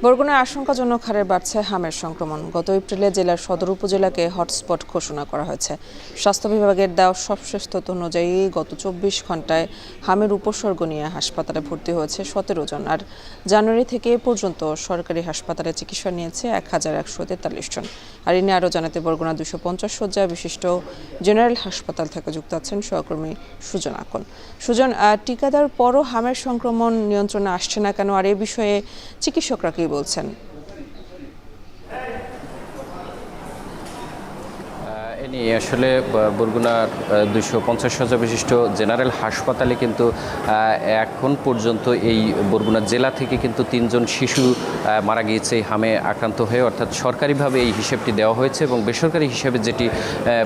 বরগুনায় আশঙ্কাজনক হারে বাড়ছে হামের সংক্রমণ। গত এপ্রিলে জেলার সদর উপজেলাকে হটস্পট ঘোষণা করা হয়েছে। স্বাস্থ্য বিভাগের দেওয়া সবশেষ তথ্য অনুযায়ী গত 24 ঘন্টায় হামের উপসর্গ নিয়ে হাসপাতালে ভর্তি হয়েছে 17 জন। আর জানুয়ারি থেকে এ পর্যন্ত সরকারি হাসপাতালে চিকিৎসা নিয়েছে 1143 জন। আর এ নিয়ে আরও জানাতে বরগুনা 250 শয্যা বিশিষ্ট জেনারেল হাসপাতাল থেকে যুক্ত আছেন সহকর্মী সুজন আকন। সুজন, টিকা দেওয়ার পরও হামের সংক্রমণ নিয়ন্ত্রণে আসছে না কেন, আর এ বিষয়ে চিকিৎসকরা কি বলছেন? এ নিয়ে আসলে বরগুনার 250 শয্যা বিশিষ্ট জেনারেল হাসপাতালে কিন্তু এখন পর্যন্ত এই বরগুনা জেলা থেকে কিন্তু 3 জন শিশু মারা গিয়েছে এই হামে আক্রান্ত হয়ে, অর্থাৎ সরকারিভাবে এই হিসেবটি দেওয়া হয়েছে এবং বেসরকারি হিসেবে যেটি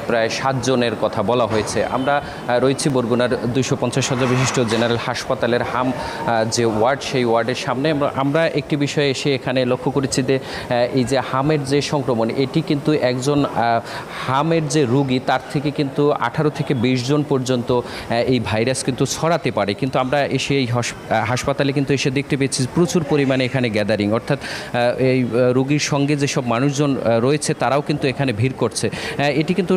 প্রায় 7 জনের কথা বলা হয়েছে। আমরা রয়েছি বরগুনার 250 শয্যা বিশিষ্ট জেনারেল হাসপাতালের হাম যে ওয়ার্ড, সেই ওয়ার্ডের সামনে আমরা একটি বিষয়ে এসে এখানে লক্ষ্য করেছি যে এই যে হামের যে সংক্রমণ, এটি কিন্তু একজন হামের যে রোগী তার থেকে কিন্তু 18 থেকে 20 জন পর্যন্ত এই ভাইরাস কিন্তু ছড়াতে পারে। কিন্তু আমরা এসে এই হাসপাতালে কিন্তু এসে দেখতে পেয়েছি প্রচুর পরিমাণে এখানে গ্যাদারিং, অর্থাৎ এই রোগীর সঙ্গে যেসব মানুষজন রয়েছে তারাও কিন্তু এখানে ভিড় করছে। এটি কিন্তু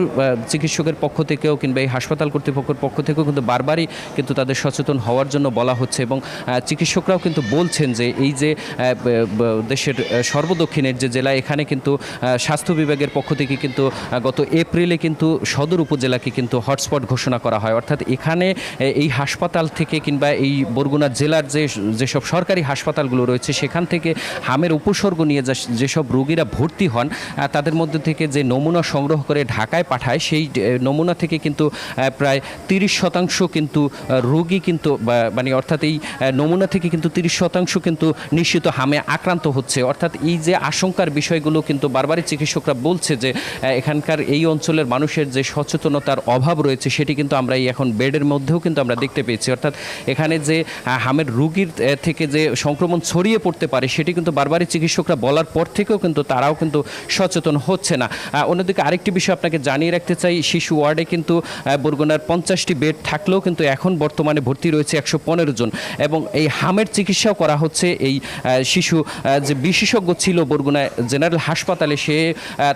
চিকিৎসকের পক্ষ থেকেও কিংবা এই হাসপাতাল কর্তৃপক্ষের পক্ষ থেকেও কিন্তু বারবারই কিন্তু তাদের সচেতন হওয়ার জন্য বলা হচ্ছে এবং চিকিৎসকরাও কিন্তু বলছেন যে এই যে দেশের সর্বদক্ষিণের যে জেলা, এখানে কিন্তু স্বাস্থ্য বিভাগের পক্ষ থেকে কিন্তু গত এপ্রিলে কিন্তু সদর উপজেলাকে কিন্তু হটস্পট ঘোষণা করা হয়। অর্থাৎ এখানে এই হাসপাতাল থেকে কিংবা এই বরগুনা জেলার যেসব সরকারি হাসপাতালগুলো রয়েছে সেখান থেকে হামের উপসর্গ নিয়ে যেসব রোগীরা ভর্তি হন তাদের মধ্যে থেকে যে নমুনা সংগ্রহ করে ঢাকায় পাঠায়, সেই নমুনা থেকে কিন্তু প্রায় 30% কিন্তু রোগী কিন্তু মানে অর্থাৎ এই নমুনা থেকে কিন্তু 30% কিন্তু নিশ্চিত হামে আক্রান্ত হচ্ছে। অর্থাৎ এই যে আশঙ্কার বিষয়গুলো কিন্তু বারবারই চিকিৎসকরা বলছে যে এখানকার এই অঞ্চলের মানুষের যে সচেতনতার অভাব রয়েছে সেটি কিন্তু আমরা এই এখন বেডের মধ্যেও কিন্তু আমরা দেখতে পেয়েছি। অর্থাৎ এখানে যে হামের রোগীর থেকে যে সংক্রমণ ছড়িয়ে পড়তে পারে সেটি কিন্তু বারবারই চিকিৎসকরা বলার পর থেকেও কিন্তু তারাও কিন্তু সচেতন হচ্ছে না। অন্যদিকে আরেকটি বিষয় আপনাকে জানিয়ে রাখতে চাই, শিশু ওয়ার্ডে কিন্তু বরগুনার 50টি বেড থাকলেও কিন্তু এখন বর্তমানে ভর্তি রয়েছে 115 জন এবং এই হামের চিকিৎসাও করা হচ্ছে। এই শিশু যে বিশেষজ্ঞ ছিল বরগুনা জেনারেল হাসপাতালে, সে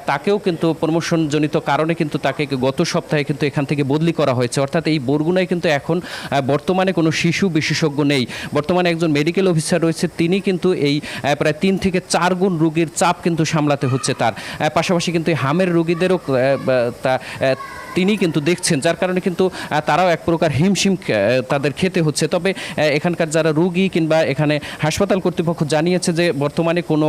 তাকেও কিন্তু প্রমোশনজনিত কারণে কিন্তু তাকে গত সপ্তাহে কিন্তু এখান থেকে বদলি করা হয়েছে। অর্থাৎ এই বরগুনায় কিন্তু এখন বর্তমানে কোনো শিশু বিশেষজ্ঞ নেই। বর্তমানে একজন মেডিকেল অফিসার রয়েছে, তিনি কিন্তু এই প্রায় 3 থেকে 4 গুণ রোগীর চাপ কিন্তু সামলাতে হচ্ছে তার। পাশাপাশি কিন্তু এই হামের রোগীদেরও তিনি কিন্তু দেখছেন, যার কারণে কিন্তু তারাও এক প্রকার হিমশিম তাদের খেতে হচ্ছে। তবে এখানকার যারা রোগী কিংবা এখানে হাসপাতাল কর্তৃপক্ষ জানিয়েছে যে বর্তমানে কোনো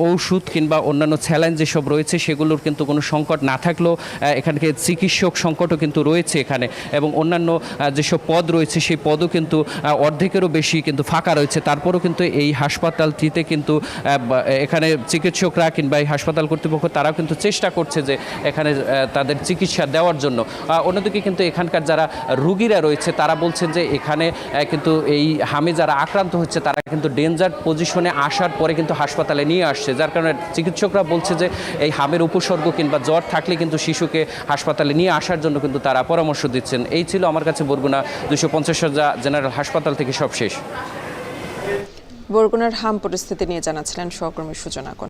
ঔষধ কিংবা অন্যান্য স্যালাইন যেসব রয়েছে সেগুলোর কিন্তু কোনো সংকট না থাকলেও এখানকে চিকিৎসক সংকটও কিন্তু রয়েছে এখানে, এবং অন্যান্য যেসব পদ রয়েছে সেই পদও কিন্তু অর্ধেকেরও বেশি কিন্তু ফাঁকা রয়েছে। তারপরও কিন্তু এই হাসপাতালটিতে কিন্তু এখানে চিকিৎসকরা কিংবা এই হাসপাতাল কর্তৃপক্ষ তারাও কিন্তু চেষ্টা করছে যে এখানে তাদের চিকিৎসা দেওয়ার জন্য। অন্যদিকে কিন্তু এখানকার যারা রোগীরা রয়েছে তারা বলছেন যে এখানে কিন্তু এই হামে যারা আক্রান্ত হচ্ছে তারা কিন্তু ডেঞ্জার পজিশনে আসার পরে কিন্তু হাসপাতালে নিয়ে আসছে, যার কারণে চিকিৎসকরা বলছে যে এই হামের উপসর্গ কিংবা জ্বর থাকলে কিন্তু শিশুকে হাসপাতালে নিয়ে আসার জন্য কিন্তু তারা পরামর্শ দিচ্ছেন। এই ছিল আমার কাছে বরগুনা 250 শয্যা জেনারেল হাসপাতাল থেকে সবশেষ। বরগুনার হাম পরিস্থিতি নিয়ে জানাচ্ছিলেন সহকর্মী সুজন আকন।